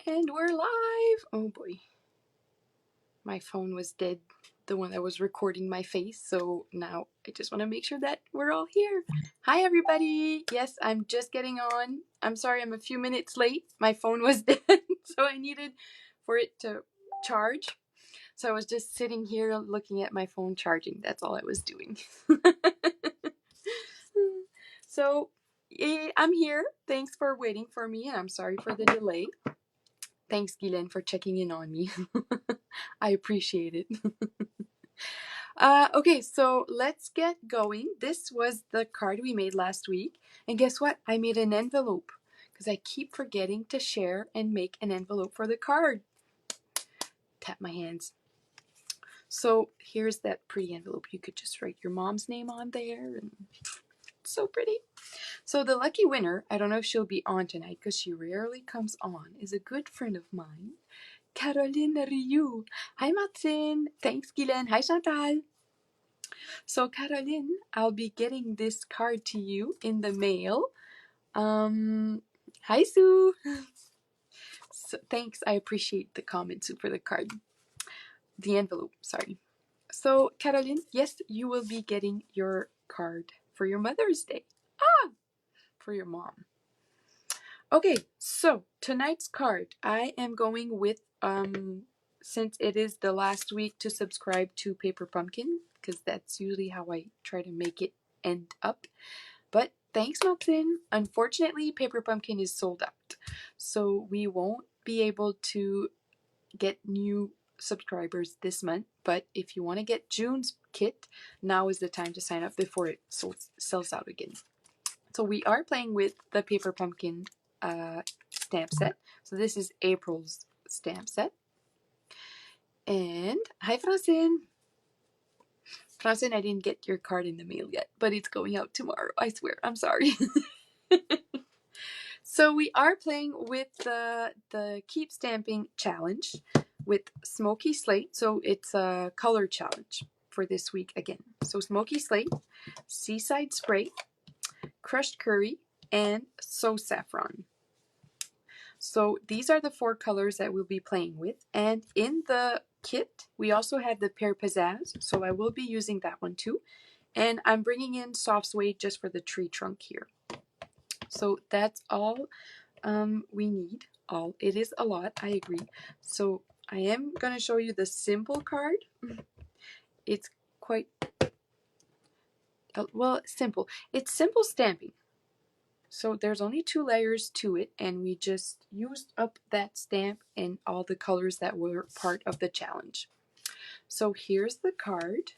And we're live! Oh boy. My phone was dead, the one that was recording my face, so now I just want to make sure that we're all here. Hi everybody! Yes, I'm just getting on. I'm sorry I'm a few minutes late. My phone was dead, so I needed for it to charge. So I was just sitting here looking at my phone charging. That's all I was doing. So I'm here. Thanks for waiting for me, and I'm sorry for the delay. Thanks, Guylaine, for checking in on me. I appreciate it. Okay, so let's get going. This was the card we made last week. And guess what? I made an envelope because I keep forgetting to share and make an envelope for the card. Tap my hands. So here's that pretty envelope. You could just write your mom's name on there. And it's so pretty. So the lucky winner, I don't know if she'll be on tonight because she rarely comes on, is a good friend of mine, Caroline Rioux. Hi, Martin. Thanks, Guylaine. Hi, Chantal. So, Caroline, I'll be getting this card to you in the mail. Hi, Sue. So, thanks. I appreciate the comment, Sue, for the card. The envelope, sorry. So, Caroline, yes, you will be getting your card for your Mother's Day. For your mom. Okay, so tonight's card, I am going with, since it is the last week to subscribe to Paper Pumpkin, because that's usually how I try to make it end up. But thanks, Martin. Unfortunately, Paper Pumpkin is sold out, so we won't be able to get new subscribers this month. But if you want to get June's kit, now is the time to sign up before it sells out again. So we are playing with the Paper Pumpkin stamp set. So this is April's stamp set. And hi, Francine. Francine, I didn't get your card in the mail yet, but it's going out tomorrow. I swear. I'm sorry. So we are playing with the Keep Stamping Challenge with Smoky Slate. So it's a color challenge for this week again. So Smoky Slate, Seaside Spray, Crushed Curry, and So Saffron. So these are the 4 colors that we'll be playing with. And in the kit, we also have the Pear Pizzazz. So I will be using that one too. And I'm bringing in Soft Suede just for the tree trunk here. So that's all we need. It is a lot, I agree. So I am going to show you the simple card. It's quite, well, simple. It's simple stamping. So there's only 2 layers to it, and we just used up that stamp and all the colors that were part of the challenge. So here's the card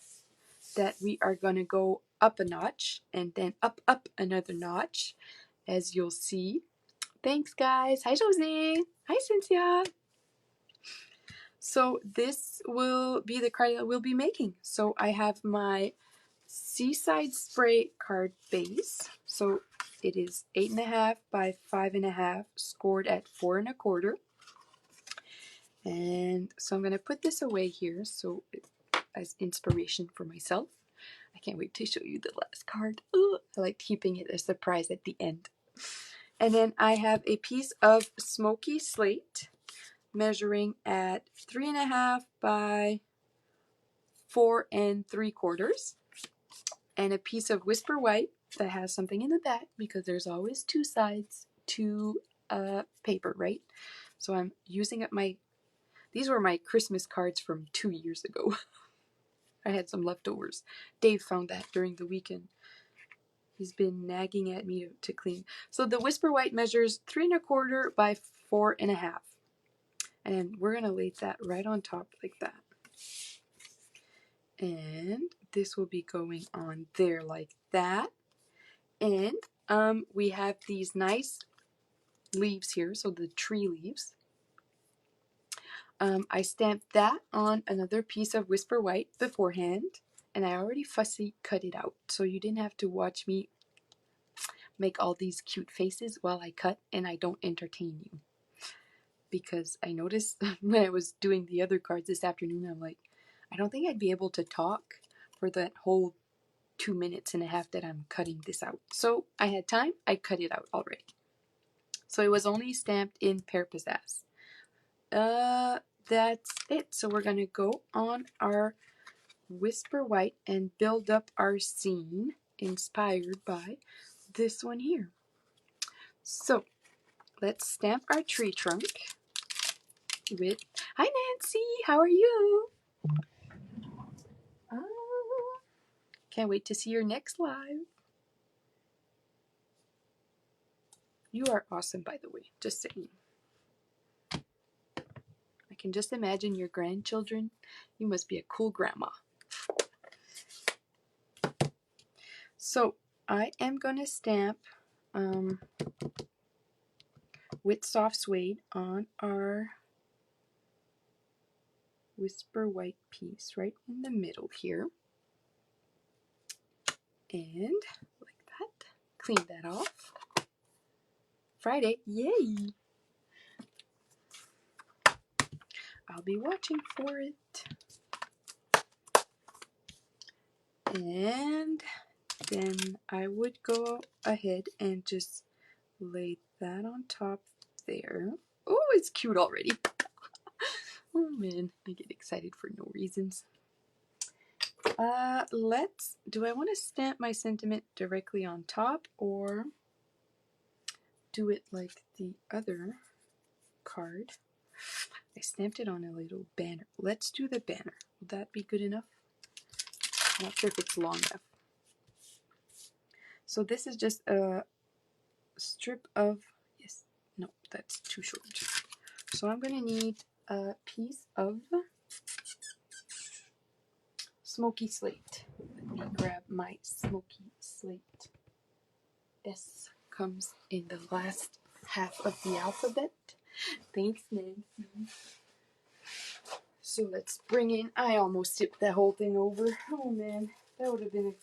that we are going to go up a notch and then up another notch, as you'll see. Thanks, guys. Hi, Josie. Hi, Cynthia. So this will be the card that we'll be making. So I have my Seaside Spray card base. So it is 8.5 by 5.5, scored at 4 1/4. And so I'm going to put this away here so as inspiration for myself. I can't wait to show you the last card. Ooh, I like keeping it a surprise at the end. And then I have a piece of Smoky Slate measuring at 3.5 by 4 3/4, and a piece of Whisper White that has something in the back because there's always 2 sides to paper, right? So I'm using up these were my Christmas cards from 2 years ago. I had some leftovers. Dave found that during the weekend. He's been nagging at me to clean. So the Whisper White measures 3 1/4 by 4 1/2. And we're going to lay that right on top like that. And this will be going on there like that. And we have these nice leaves here, so the tree leaves. I stamped that on another piece of Whisper White beforehand, and I already fussy cut it out, so you didn't have to watch me make all these cute faces while I cut and I don't entertain you. Because I noticed when I was doing the other cards this afternoon, I'm like, I don't think I'd be able to talk for that whole 2.5 minutes that I'm cutting this out. So I had time, I cut it out already. So it was only stamped in Pear Pizzazz. that's it. So we're gonna go on our Whisper White and build up our scene inspired by this one here. So let's stamp our tree trunk with, hi Nancy, how are you? Oh, can't wait to see your next live. You are awesome, by the way, just saying. I can just imagine your grandchildren. You must be a cool grandma. So I am going to stamp with soft suede on our Whisper White piece right in the middle here. And like that. Clean that off. Friday, yay! I'll be watching for it. And then I would go ahead and just lay that on top there. Oh, it's cute already. Oh man, I get excited for no reasons. Do I want to stamp my sentiment directly on top or do it like the other card? I stamped it on a little banner. Let's do the banner. Will that be good enough? I'm not sure if it's long enough. So this is just a strip of, yes, no, that's too short. So I'm going to need a piece of smoky slate. Let me grab my smoky slate. S comes in the last half of the alphabet. Thanks, Nancy. So let's bring in, I almost tipped that whole thing over. Oh man, that would have been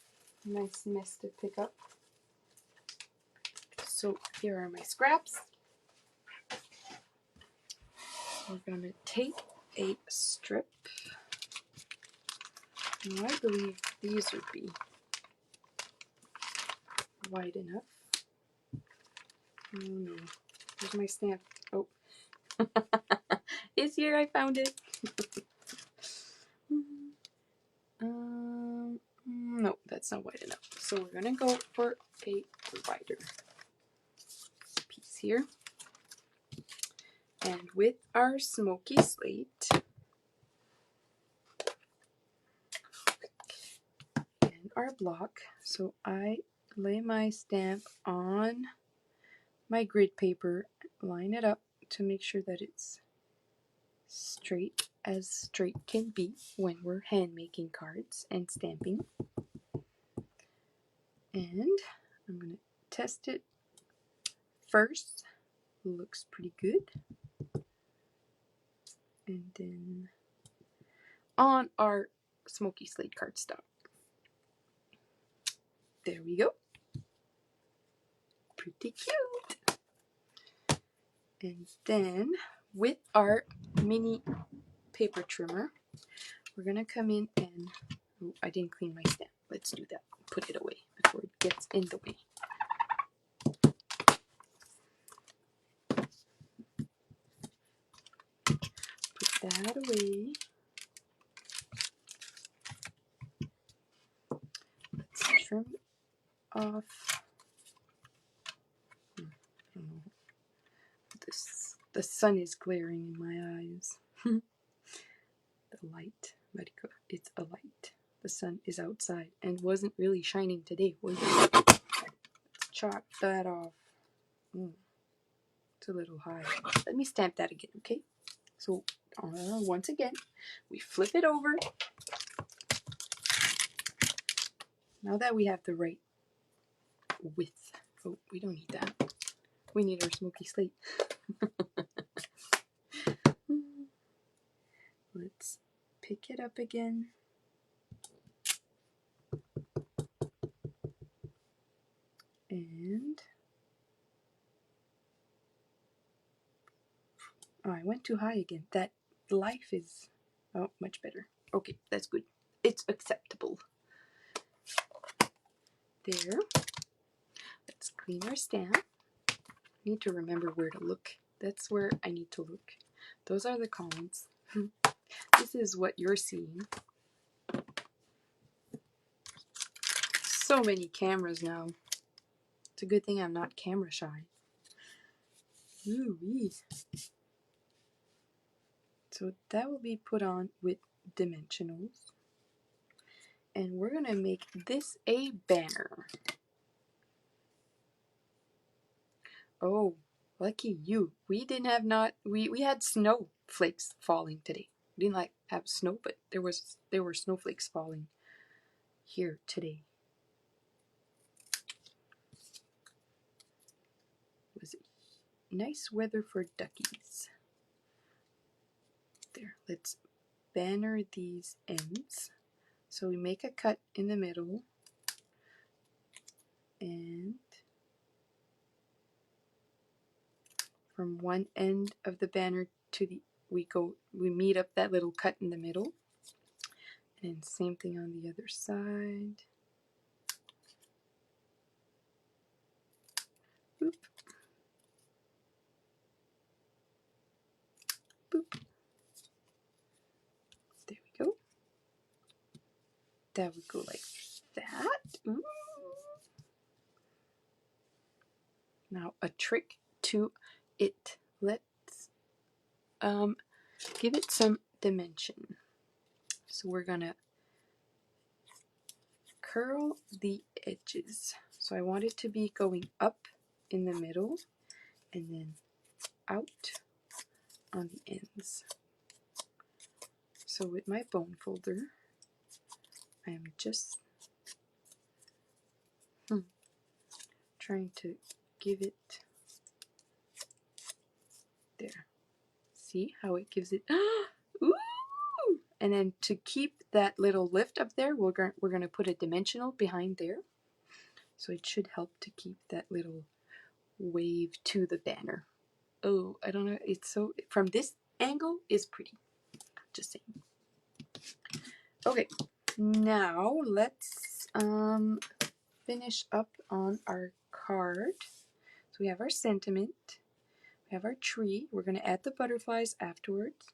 a nice mess to pick up. So here are my scraps. We're going to take a strip. Now I believe these would be wide enough. Oh no, there's my stamp. Oh, it's here, I found it. No, that's not wide enough. So we're gonna go for a wider piece here. And with our smoky slate and our block, so I lay my stamp on my grid paper, line it up to make sure that it's straight as straight can be when we're hand making cards and stamping. And I'm going to test it first. Looks pretty good. And then on our smoky slate cardstock. There we go. Pretty cute. And then with our mini paper trimmer, we're going to come in and, oh, I didn't clean my stamp. Let's do that. Put it away before it gets in the way. Put that away. Let's trim off. The sun is glaring in my eyes. The light, Marika, it's a light. The sun is outside and wasn't really shining today, was it? Let's chop that off. It's a little high. Let me stamp that again, okay? So once again, we flip it over. Now that we have the right width. Oh, we don't need that. We need our smoky slate. Let's pick it up again. And oh, I went too high again. That life is, oh, much better. Okay, that's good. It's acceptable. There. Let's clean our stamp. I need to remember where to look. That's where I need to look. those are the comments. This is what you're seeing. So many cameras now. It's a good thing I'm not camera shy. Ooh-wee. So that will be put on with dimensionals. And we're going to make this a banner. Oh, lucky you. We didn't have we had snowflakes falling today. We didn't have snow, but there were snowflakes falling here today. It was nice weather for duckies. There, let's banner these ends. So we make a cut in the middle, and from one end of the banner to the we meet up that little cut in the middle, and same thing on the other side. Boop. Boop. There we go. That would go like that. Ooh. Now a trick to it. Let's give it some dimension. So we're gonna curl the edges. So I want it to be going up in the middle and then out on the ends. So with my bone folder, I am just trying to give it there. See how it gives it? Ooh! And then to keep that little lift up there, we're going to put a dimensional behind there. So it should help to keep that little wave to the banner. Oh, I don't know. It's so, from this angle is pretty. Just saying. Okay, now let's finish up on our card. So we have our sentiment. We have our tree. We're going to add the butterflies afterwards.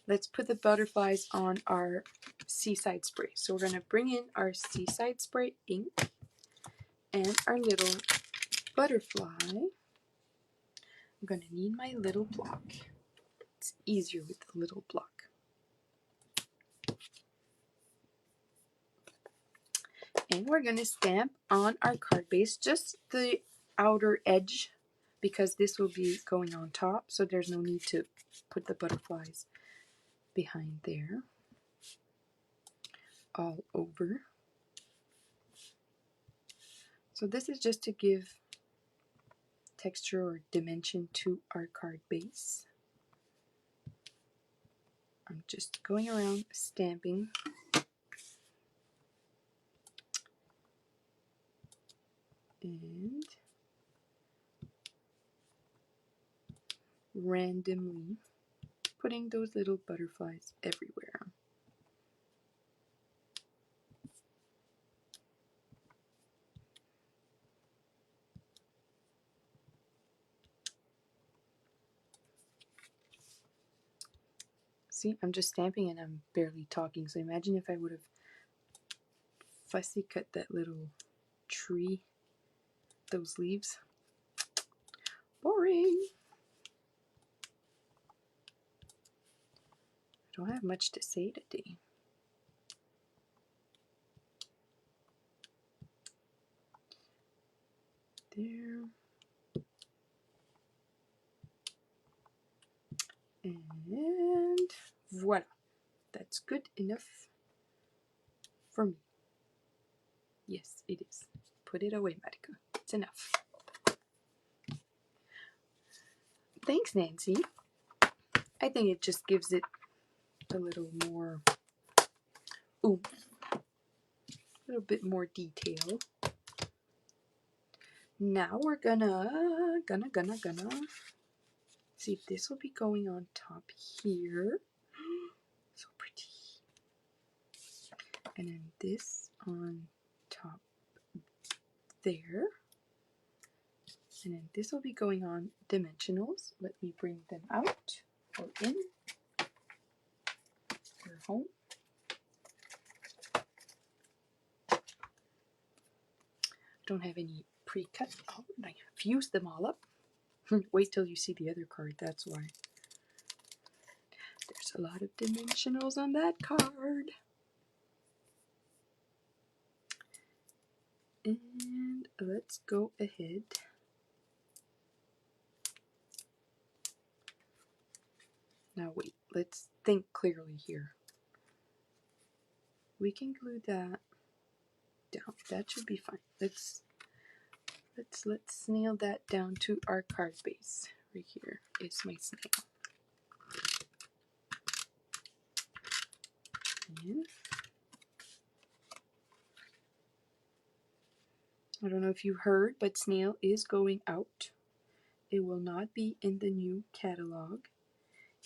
Let's put the butterflies on our Seaside Spray. So we're going to bring in our Seaside Spray ink and our little butterfly. I'm going to need my little block. It's easier with the little block. And we're going to stamp on our card base just the outer edge, because this will be going on top, so there's no need to put the butterflies behind there all over. So this is just to give texture or dimension to our card base. I'm just going around stamping. And randomly putting those little butterflies everywhere. See, I'm just stamping and I'm barely talking. So imagine if I would have fussy cut that little tree, those leaves. Boring. I don't have much to say today. There. And voila. That's good enough for me. Yes, it is. Put it away, Marika. It's enough. Thanks, Nancy. I think it just gives it a little more oomph. A little bit more detail. Now we're gonna see if this will be going on top here. So pretty. And then this on top there. And then this will be going on dimensionals. Let me bring them out. or in or home. Don't have any pre-cut. Oh, I fused them all up. Wait till you see the other card, that's why. There's a lot of dimensionals on that card. And let's go ahead. Now wait, let's think clearly here. We can glue that down. That should be fine. Let's snail that down to our card base. Right here is my snail. And I don't know if you heard, but snail is going out. It will not be in the new catalog.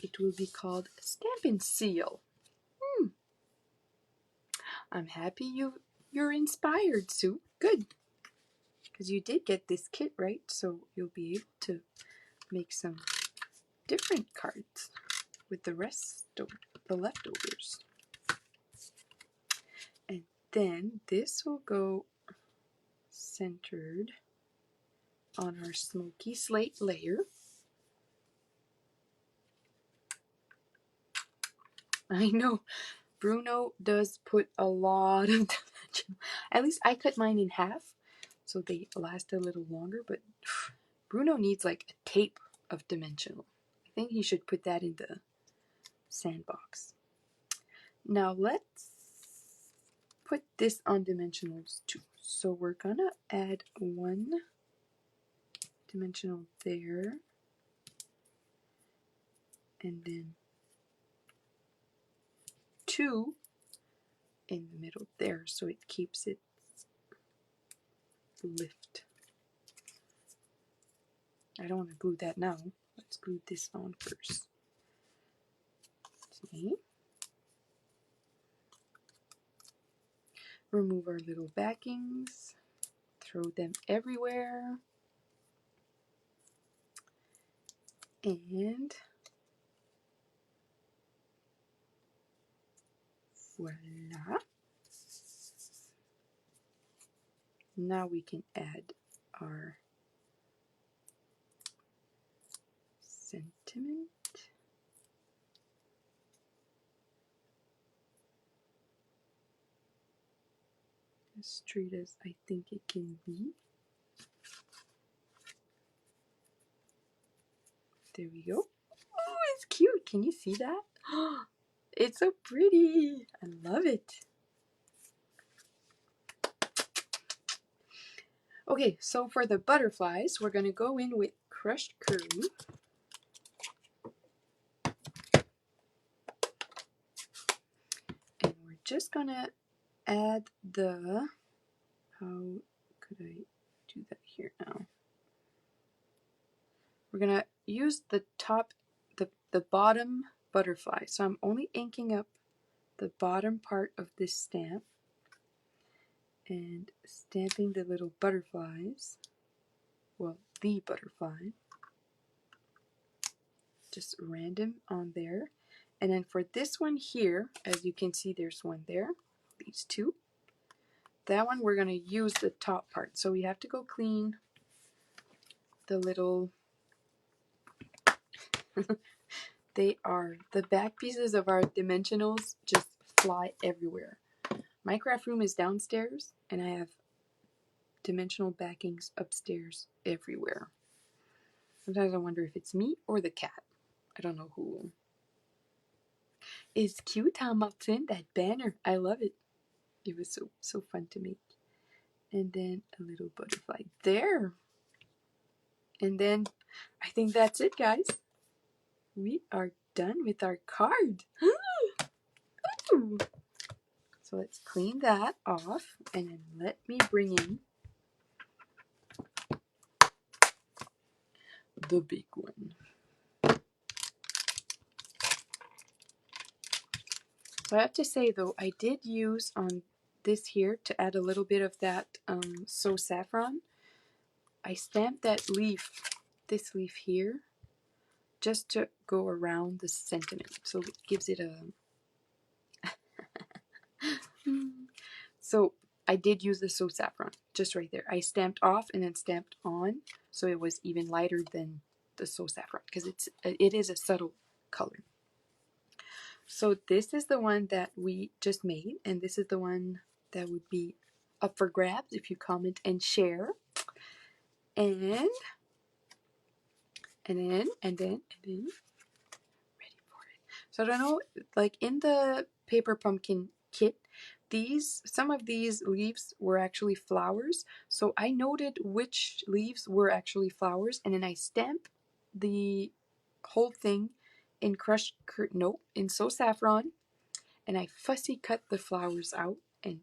It will be called Stampin' Seal. I'm happy you're inspired, Sue. Good. Because you did get this kit, right? So you'll be able to make some different cards with the rest of the leftovers. And then this will go centered on our smoky slate layer. I know Bruno does put a lot of dimension. At least I cut mine in half so they last a little longer, but Bruno needs like a tape of dimensional. I think he should put that in the sandbox. Now let's put this on dimensionals too. So we're gonna add one dimensional there, and then two in the middle there, so it keeps it lift. I don't want to glue that now. Let's glue this on first. See? Remove our little backings. Throw them everywhere. And voila. Now we can add our sentiment. As straight as I think it can be. There we go. Oh, it's cute. Can you see that? It's so pretty. I love it. Okay, so for the butterflies, we're going to go in with crushed curry. And we're just going to add the, how could I do that here now? We're going to use the top, the bottom butterfly. So I'm only inking up the bottom part of this stamp and stamping the little butterflies. Well, the butterfly. Just random on there. And then for this one here, as you can see, there's one there. These two. That one we're going to use the top part. So we have to go clean the little... They are the back pieces of our dimensionals just fly everywhere. My craft room is downstairs and I have dimensional backings upstairs everywhere. Sometimes I wonder if it's me or the cat. I don't know who. It's cute, huh, Martin? That banner. I love it. It was so fun to make. And then a little butterfly there. And then I think that's it, guys. We are done with our card. So let's clean that off and then let me bring in the big one. So I have to say though, I did use on this here to add a little bit of that So Saffron. I stamped that leaf, this leaf here, just to go around the sentiment. So it gives it a... So I did use the So Saffron, just right there. I stamped off and then stamped on, so it was even lighter than the So Saffron, because it is a subtle color. So this is the one that we just made, and this is the one that would be up for grabs if you comment and share. And then, ready for it. So I don't know, like in the paper pumpkin kit, some of these leaves were actually flowers. So I noted which leaves were actually flowers, and then I stamped the whole thing in in So Saffron, and I fussy cut the flowers out and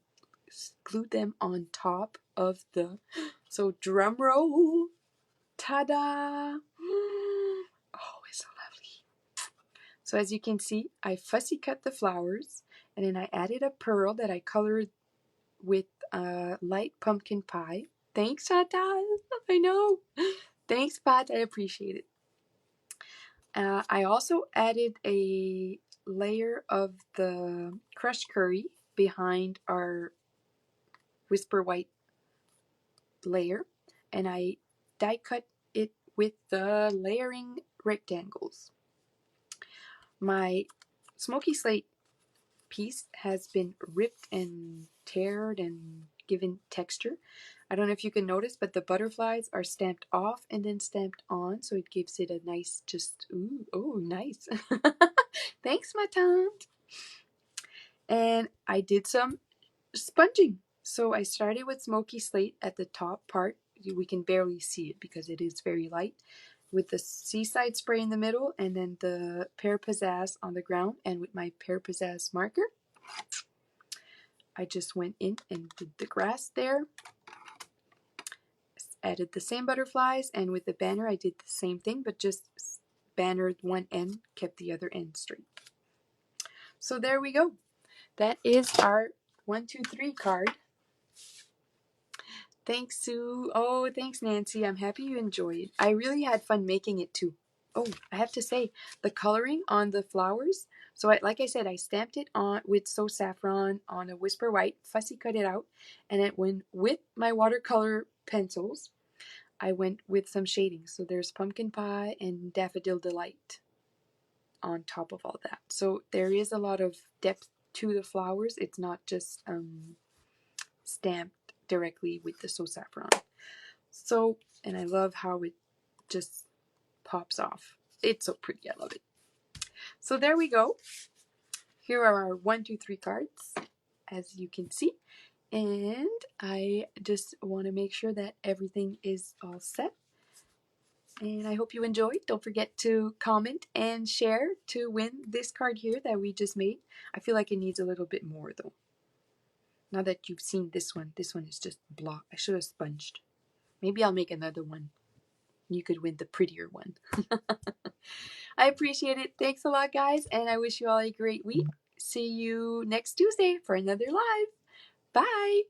glued them on top of the... So drum roll, ta-da! Oh, it's so lovely. So as you can see, I fussy cut the flowers, and then I added a pearl that I colored with light pumpkin pie. Thanks, Chantal. I know. Thanks, Pat. I appreciate it. I also added a layer of the crushed curry behind our Whisper White layer, and I die cut it with the layering rectangles. My smoky slate piece has been ripped and teared and given texture. I don't know if you can notice, but the butterflies are stamped off and then stamped on, so it gives it a nice, just, ooh, oh, nice. Thanks, my tante. And I did some sponging. So I started with smoky slate at the top part. We can barely see it because it is very light, with the Seaside spray in the middle, and then the Pear Pizzazz on the ground. And with my Pear Pizzazz marker, I just went in and did the grass there. Added the same butterflies, and with the banner I did the same thing, but just bannered one end, kept the other end straight. So there we go. That is our 1, 2, 3 card. Thanks, Sue. Oh, thanks, Nancy. I'm happy you enjoyed. I really had fun making it too. Oh, I have to say, the coloring on the flowers. So, like I said, I stamped it on with So Saffron on a Whisper White, fussy cut it out, and it went with my watercolor pencils. I went with some shading. So there's Pumpkin Pie and Daffodil Delight on top of all that. So there is a lot of depth to the flowers. It's not just stamped directly with the So Saffron. So, and I love how it just pops off. It's so pretty. I love it. So there we go. Here are our 1, 2, 3 cards, as you can see. And I just want to make sure that everything is all set. And I hope you enjoyed. Don't forget to comment and share to win this card here that we just made. I feel like it needs a little bit more though. Now that you've seen this one is just blah. I should have sponged. Maybe I'll make another one. You could win the prettier one. I appreciate it. Thanks a lot, guys. And I wish you all a great week. See you next Tuesday for another live. Bye.